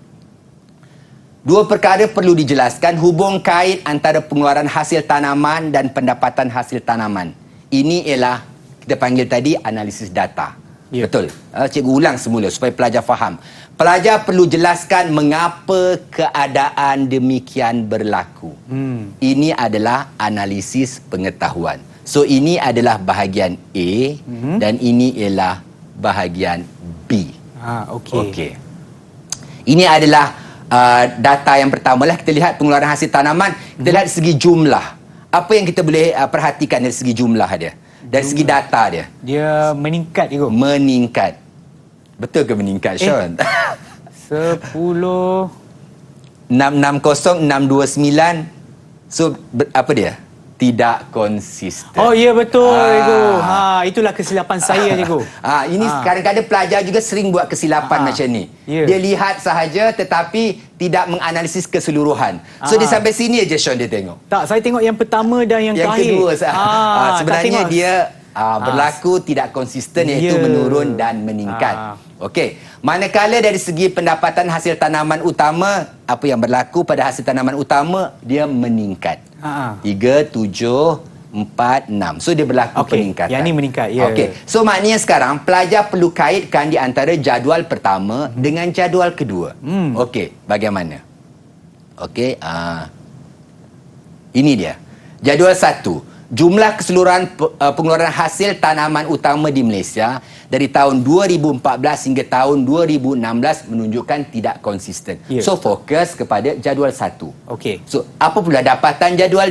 Dua perkara perlu dijelaskan, hubung kait antara pengeluaran hasil tanaman dan pendapatan hasil tanaman. Ini ialah kita panggil tadi analisis data. Ya. Betul. Cikgu ulang semula supaya pelajar faham. Pelajar perlu jelaskan mengapa keadaan demikian berlaku. Ini adalah analisis pengetahuan. So ini adalah bahagian A dan ini ialah bahagian B. Okey. Okey. Ini adalah data yang pertama lah. Kita lihat pengeluaran hasil tanaman. Kita lihat dari segi jumlah. Apa yang kita boleh perhatikan dari segi jumlah dia? Dari segi data dia. Dia meningkat Cikgu. Meningkat. Betul ke meningkat, Sean? 10 660-629. So, apa dia? Tidak konsisten. Oh ya betul Cikgu. Itulah kesilapan saya Cikgu. Ini kadang-kadang pelajar juga sering buat kesilapan macam ni. Ya. Dia lihat sahaja tetapi tidak menganalisis keseluruhan. So dia sampai sini aja Sean dia tengok. Tak, saya tengok yang pertama dan yang terakhir. Kedua tak sebenarnya tengok. dia berlaku tidak konsisten iaitu menurun dan meningkat. Okey. Manakala dari segi pendapatan hasil tanaman utama, apa yang berlaku pada hasil tanaman utama, dia meningkat. 3, 7, 4, 6. So dia berlaku peningkatan. Yang ni meningkat, ya. Okey. So maknanya sekarang pelajar perlu kaitkan di antara jadual pertama dengan jadual kedua. Okey, bagaimana? Okey, ini dia. Jadual 1. Jumlah keseluruhan pengeluaran hasil tanaman utama di Malaysia dari tahun 2014 hingga tahun 2016 menunjukkan tidak konsisten. Yeah. So fokus kepada jadual 1. Okey. So apa pula dapatan jadual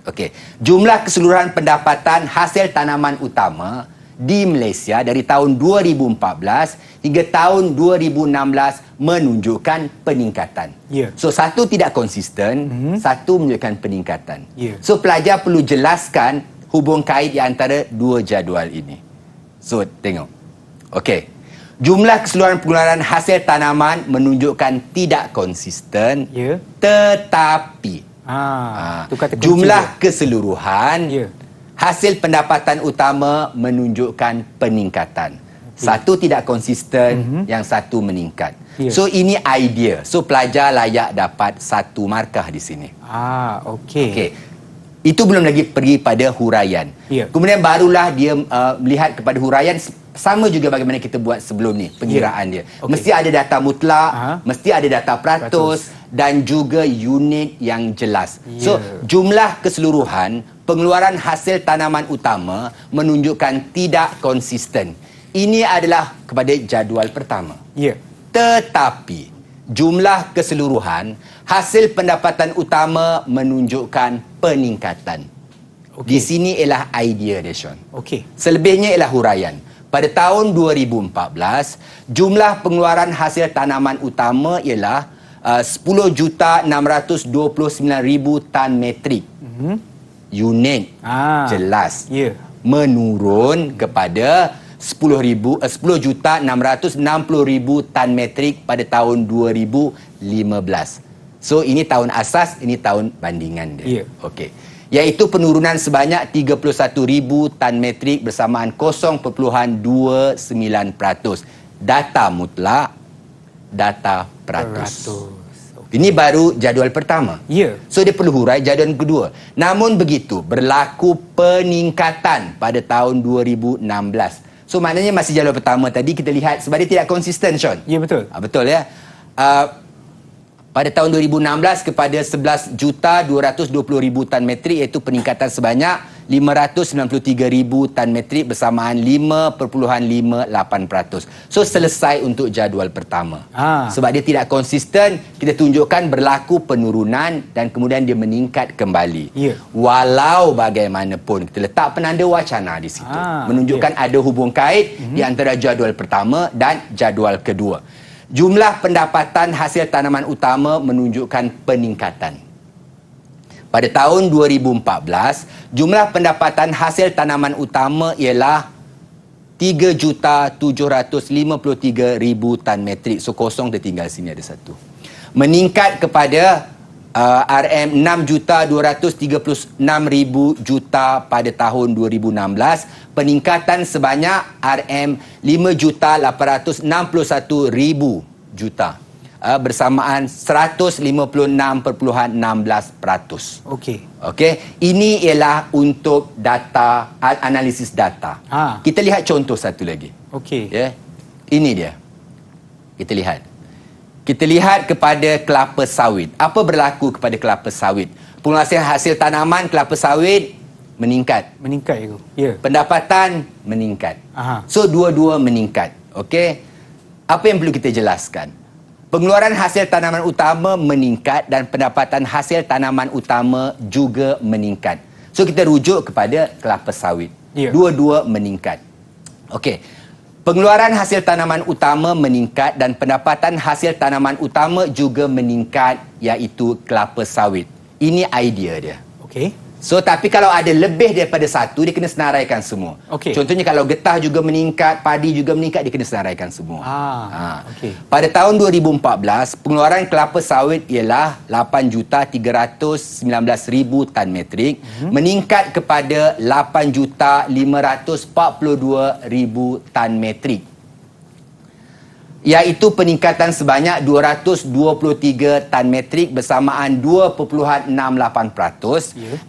2? Okey. Jumlah keseluruhan pendapatan hasil tanaman utama di Malaysia dari tahun 2014 hingga tahun 2016 menunjukkan peningkatan. Ya. So satu tidak konsisten, satu menunjukkan peningkatan. Ya. So pelajar perlu jelaskan hubung kait di antara dua jadual ini. So tengok. Okey. Jumlah keseluruhan pengeluaran hasil tanaman menunjukkan tidak konsisten, Ya. tetapi Tu kata kunci jumlah dia. keseluruhan Ya. hasil pendapatan utama menunjukkan peningkatan. Satu tidak konsisten, yang satu meningkat. Ya. So ini idea. So pelajar layak dapat 1 markah di sini. Okey. Okey. Itu belum lagi pergi pada huraian. Ya. Kemudian barulah dia melihat kepada huraian, sama juga bagaimana kita buat sebelum ni, pengiraan dia. Okey. Mesti ada data mutlak, mesti ada data peratus dan juga unit yang jelas. So jumlah keseluruhan pengeluaran hasil tanaman utama menunjukkan tidak konsisten. Ini adalah kepada jadual pertama. Ya. Tetapi jumlah keseluruhan hasil pendapatan utama menunjukkan peningkatan. Di sini ialah idea dia, Sean. Okey. Selebihnya ialah huraian. Pada tahun 2014, jumlah pengeluaran hasil tanaman utama ialah 10,629,000 tan metrik. Unit. Jelas. Ya. Menurun kepada 10,660,000 tan metrik pada tahun 2015. So ini tahun asas, ini tahun bandingan dia. Ya. Okey. Iaitu penurunan sebanyak 31,000 tan metrik bersamaan 0.29%. Data mutlak, data peratus. Ini baru jadual pertama. Ya. So dia perlu hurai jadual kedua. Namun begitu, berlaku peningkatan pada tahun 2016. So maknanya masih jadual pertama tadi kita lihat sebab dia tidak konsisten, Sean. Ya, betul. Betul ya. Pada tahun 2016 kepada 11,220,000 tan metrik, iaitu peningkatan sebanyak 593,000 tan metrik bersamaan 5.58%. So selesai untuk jadual pertama. Sebab dia tidak konsisten, kita tunjukkan berlaku penurunan dan kemudian dia meningkat kembali. Ya. Walau bagaimanapun kita letak penanda wacana di situ, menunjukkan ada hubung kait di antara jadual pertama dan jadual kedua. Jumlah pendapatan hasil tanaman utama menunjukkan peningkatan. Pada tahun 2014, jumlah pendapatan hasil tanaman utama ialah 3,753,000 tan metrik. So kosong tertinggal sini ada satu. Meningkat kepada RM 6,236,000 juta pada tahun 2016, peningkatan sebanyak RM 5,861,000 juta bersamaan 156.16%. Okey. Okey, ini ialah untuk data, analisis data. Kita lihat contoh satu lagi. Okey. Ya. Ini dia. Kita lihat kepada kelapa sawit. Apa berlaku kepada kelapa sawit? Penghasilan hasil tanaman kelapa sawit meningkat. Meningkat itu. Ya. Pendapatan meningkat. So dua-dua meningkat. Okey. Apa yang perlu kita jelaskan? Pengeluaran hasil tanaman utama meningkat dan pendapatan hasil tanaman utama juga meningkat. So kita rujuk kepada kelapa sawit. Ya. Dua-dua meningkat. Okey. Pengeluaran hasil tanaman utama meningkat dan pendapatan hasil tanaman utama juga meningkat, iaitu kelapa sawit. Ini idea dia. Okey. So tapi kalau ada lebih daripada satu, dia kena senaraikan semua. Okey. Contohnya kalau getah juga meningkat, padi juga meningkat, dia kena senaraikan semua. Okey. Pada tahun 2014, pengeluaran kelapa sawit ialah 8,319,000 tan metrik, meningkat kepada 8,542,000 tan metrik. Iaitu peningkatan sebanyak 223 tan metrik bersamaan 2.68%.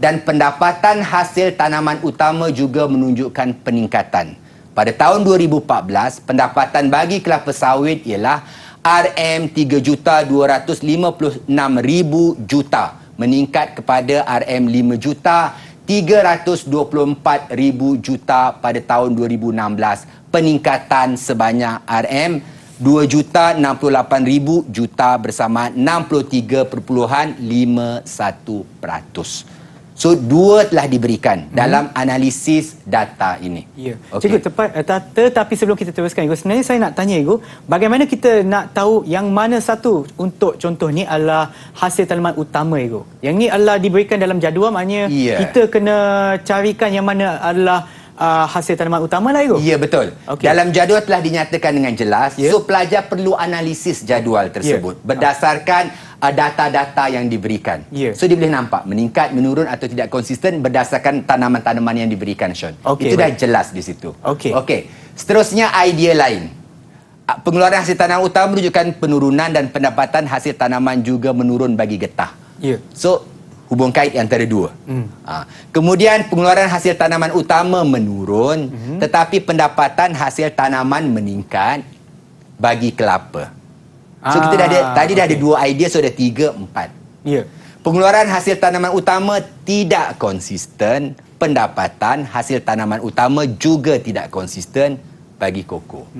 Dan pendapatan hasil tanaman utama juga menunjukkan peningkatan. Pada tahun 2014, pendapatan bagi kelapa sawit ialah RM 3,256,000 juta, meningkat kepada RM 5,324,000 juta pada tahun 2016. Peningkatan sebanyak RM 2,068,000 juta bersama 63.51%. So dua telah diberikan dalam analisis data ini. Ya. Okey. Cikgu, tetapi sebelum kita teruskan, Igu, sebenarnya saya nak tanya, Igu, bagaimana kita nak tahu yang mana satu untuk contoh ni adalah hasil tanaman utama, Igu? Yang ni adalah diberikan dalam jadual, maknanya kita kena carikan yang mana adalah hasil tanaman utama lah, Igu? Ya, betul. Okay. Dalam jadual telah dinyatakan dengan jelas. So pelajar perlu analisis jadual tersebut berdasarkan data-data yang diberikan. So dia boleh nampak meningkat, menurun atau tidak konsisten berdasarkan tanaman-tanaman yang diberikan, Sean. Itu dah jelas di situ. Okey. Seterusnya idea lain. Pengeluaran hasil tanaman utama menunjukkan penurunan dan pendapatan hasil tanaman juga menurun bagi getah. So hubung kait antara dua. Kemudian pengeluaran hasil tanaman utama menurun, tetapi pendapatan hasil tanaman meningkat bagi kelapa. So kita dah ada, tadi dah ada dua idea, so ada 3, 4. Pengeluaran hasil tanaman utama tidak konsisten, pendapatan hasil tanaman utama juga tidak konsisten bagi koko.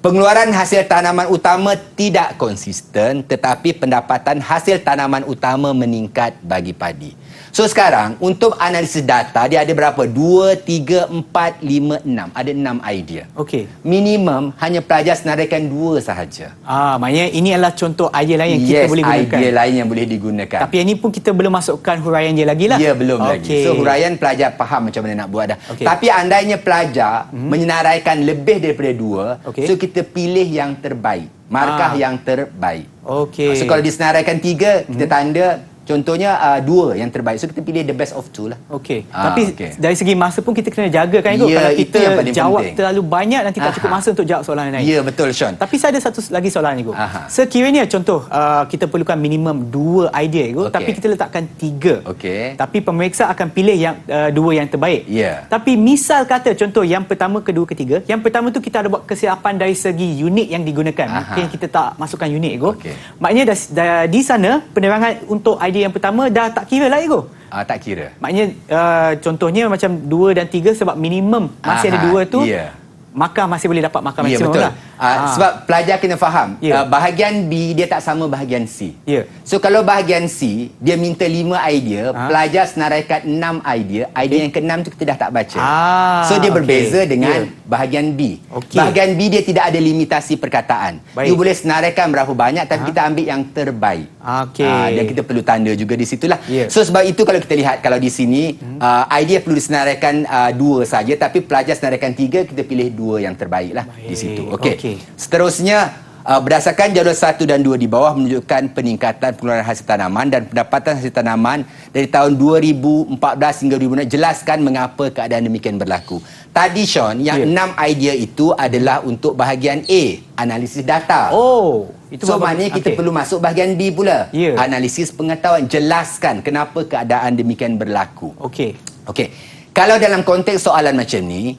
Pengeluaran hasil tanaman utama tidak konsisten, tetapi pendapatan hasil tanaman utama meningkat bagi padi. So sekarang untuk analisis data dia ada berapa? 2, 3, 4, 5, 6. Ada 6 idea. Okey. Minimum hanya pelajar senaraikan 2 sahaja. Maknanya ini adalah contoh idea lain yang kita boleh gunakan. Idea lain yang boleh digunakan. Tapi yang ini pun kita belum masukkan huraian dia lagi lah. Ya, belum lagi. So huraian pelajar faham macam mana nak buat dah. Okey. Tapi andainya pelajar menyenaraikan lebih daripada 2, Okey. so kita pilih yang terbaik. Markah yang terbaik. Okey. So kalau disenaraikan 3, kita tanda contohnya 2 yang terbaik. So kita pilih the best of 2 lah. Okey. Tapi okey. dari segi masa pun kita kena jaga kan Ego. Ya, Kalau itu kita yang paling jawab penting. terlalu banyak nanti tak cukup masa untuk jawab soalan lain. Ya, betul Sean. Tapi saya ada satu lagi soalan Ego. Aha. Sekiranya contoh kita perlukan minimum 2 idea Ego, Okey. tapi kita letakkan 3. Okey. Tapi pemeriksa akan pilih yang 2 yang terbaik. Ya. Tapi misal kata contoh yang pertama, kedua, ketiga, yang pertama tu kita ada buat kesiapan dari segi unit yang digunakan. Aha. Mungkin kita tak masukkan unit Ego. Okey. Maknanya di sana penerangan untuk idea yang pertama dah tak kira lah Ego. Tak kira. Maknanya contohnya macam 2 dan 3 sebab minimum masih ada 2 tu. Ya. Maka masih boleh dapat markah Ya, maksimum betul. lah. Sebab pelajar kena faham, Ya. bahagian B dia tak sama bahagian C. Ya. So kalau bahagian C, dia minta 5 idea, pelajar senaraikan 6 idea, idea yang ke-6 tu kita dah tak baca. So dia berbeza dengan bahagian B. Okey. Bahagian B dia tidak ada limitasi perkataan. Baik. You boleh senaraikan berapa banyak, tapi kita ambil yang terbaik. Okey. Dan kita perlu tanda juga di situlah. Ya. So sebab itu kalau kita lihat, kalau di sini, idea perlu disenaraikan 2 saja, tapi pelajar senaraikan 3, kita pilih 2 yang terbaik lah di situ. Okey. Okey. Seterusnya, berdasarkan jadual 1 dan 2 di bawah menunjukkan peningkatan pengeluaran hasil tanaman dan pendapatan hasil tanaman dari tahun 2014 hingga 2016. Jelaskan mengapa keadaan demikian berlaku. Tadi Sean, yang 6 idea itu adalah untuk bahagian A, analisis data. Itu So maknanya kita perlu masuk bahagian B pula. Ya. Analisis pengetahuan. Jelaskan kenapa keadaan demikian berlaku. Okey. Okey. Kalau dalam konteks soalan macam ni,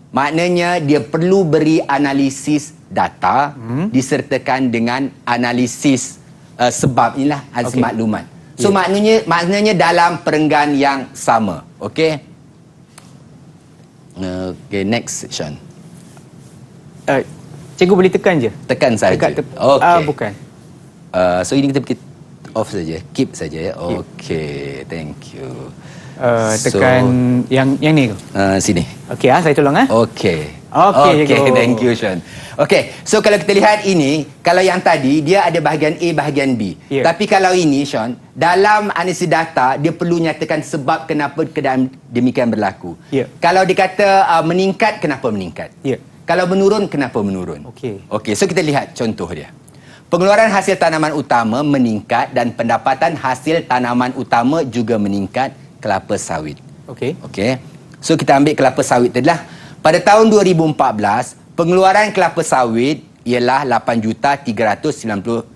maknanya dia perlu beri analisis data disertakan dengan analisis sebab. Inilah analisis maklumat. So maknanya dalam perenggan yang sama. Okey. Okey, next Sean. Cikgu boleh tekan je. Tekan saja. Okey. Bukan. So ini kita pergi off saja, keep saja ya. Okey, thank you. Tekan yang ni. Sini. Okey, saya tolong Okey. Okey, cikgu. Thank you Sean. Okey, so kalau kita lihat ini, kalau yang tadi dia ada bahagian A, bahagian B. Ya. Tapi kalau ini Sean, dalam analisis data dia perlu nyatakan sebab kenapa keadaan demikian berlaku. Ya. Kalau dikata meningkat, kenapa meningkat? Ya. Kalau menurun, kenapa menurun? Okey. So kita lihat contoh dia. Pengeluaran hasil tanaman utama meningkat dan pendapatan hasil tanaman utama juga meningkat, kelapa sawit. Okey. So kita ambil kelapa sawit tadi lah. Pada tahun 2014, pengeluaran kelapa sawit ialah 8,319,000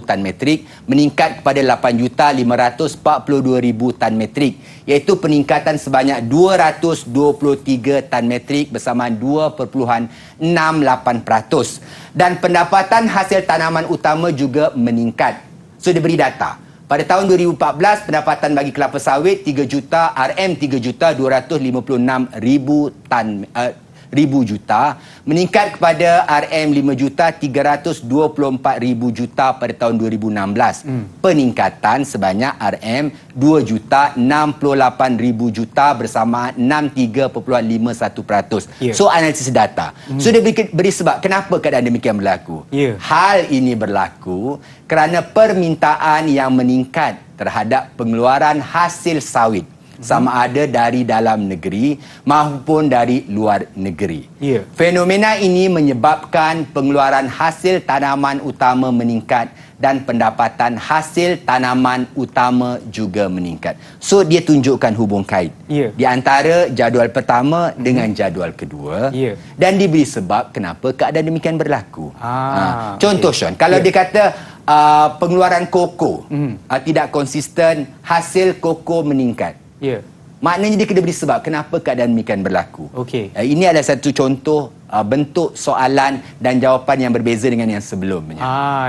tan metrik, meningkat kepada 8,542,000 tan metrik, iaitu peningkatan sebanyak 223 tan metrik bersamaan 2.68%. Dan pendapatan hasil tanaman utama juga meningkat. So dia beri data. Pada tahun 2014, pendapatan bagi kelapa sawit 3 juta, RM 3,256,000 tan ribu juta, meningkat kepada RM 5,324,000 juta pada tahun 2016. Peningkatan sebanyak RM 2,068,000 juta bersama 63.51%. So analisis data. So dia beri sebab kenapa keadaan demikian berlaku. Hal ini berlaku kerana permintaan yang meningkat terhadap pengeluaran hasil sawit, sama ada dari dalam negeri maupun dari luar negeri. Fenomena ini menyebabkan pengeluaran hasil tanaman utama meningkat dan pendapatan hasil tanaman utama juga meningkat. So dia tunjukkan hubung kait di antara jadual pertama dengan jadual kedua, dan diberi sebab kenapa keadaan demikian berlaku. Contoh Sean, kalau dia kata pengeluaran koko tidak konsisten, hasil koko meningkat. Maknanya dia kena beri sebab kenapa keadaan demikian berlaku. Ini adalah satu contoh bentuk soalan dan jawapan yang berbeza dengan yang sebelumnya.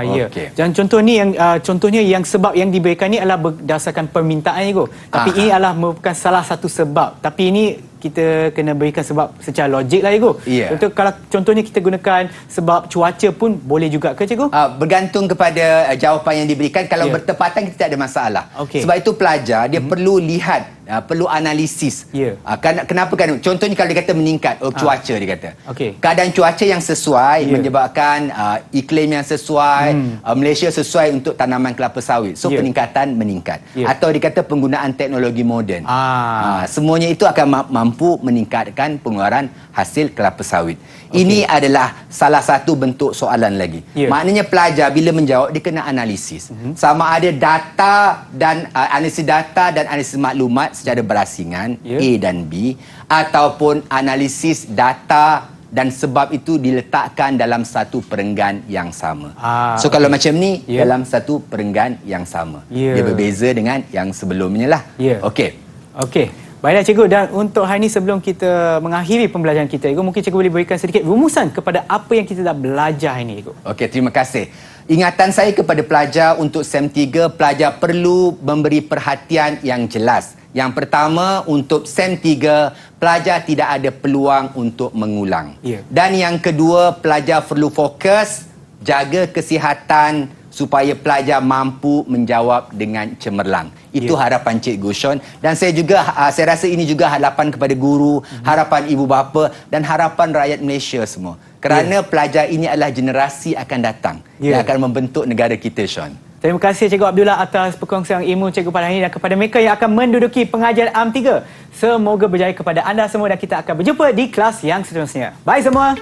Ya. Okey. Dan contoh ni yang contohnya yang sebab yang diberikan ni adalah berdasarkan permintaan ego. Tapi ini adalah merupakan salah satu sebab. Tapi ini kita kena berikan sebab secara logik lah ego. Ya. Kalau contohnya kita gunakan sebab cuaca pun boleh juga ke cikgu? Bergantung kepada jawapan yang diberikan. Kalau Ya. bertepatan kita tak ada masalah. Okey. Sebab itu pelajar dia perlu lihat, perlu analisis. Ya. Kenapa kan? Contohnya kalau dia kata meningkat, cuaca dia kata. Okey. Keadaan cuaca yang sesuai Ya. menyebabkan iklim yang sesuai, Malaysia sesuai untuk tanaman kelapa sawit. So Ya. peningkatan meningkat. Ya. Atau dia kata penggunaan teknologi moden. Semuanya itu akan mampu meningkatkan pengeluaran hasil kelapa sawit. Ini adalah salah satu bentuk soalan lagi. Ya. Maknanya pelajar bila menjawab dia kena analisis. Sama ada data dan analisis data dan analisis maklumat secara berasingan Ya. A dan B, ataupun analisis data dan sebab itu diletakkan dalam satu perenggan yang sama. So kalau macam ni Ya. dalam satu perenggan yang sama. Ya. Dia berbeza dengan yang sebelumnya lah. Ya. Okey. Baiklah cikgu, dan untuk hari ini sebelum kita mengakhiri pembelajaran kita, cikgu, mungkin cikgu boleh berikan sedikit rumusan kepada apa yang kita dah belajar hari ini, cikgu. Okey, terima kasih. Ingatan saya kepada pelajar untuk SEM 3, pelajar perlu memberi perhatian yang jelas. Yang pertama, untuk SEM 3, pelajar tidak ada peluang untuk mengulang. Ya. Dan yang kedua, pelajar perlu fokus, jaga kesihatan supaya pelajar mampu menjawab dengan cemerlang. Itu harapan Cikgu Sean. Dan saya juga, saya rasa ini juga harapan kepada guru, harapan ibu bapa dan harapan rakyat Malaysia semua. Kerana pelajar ini adalah generasi akan datang yang akan membentuk negara kita, Sean. Terima kasih Cikgu Abdullah atas perkongsian ilmu Cikgu pada hari ini, dan kepada mereka yang akan menduduki pengajian AM 3. Semoga berjaya kepada anda semua dan kita akan berjumpa di kelas yang seterusnya. Bye semua.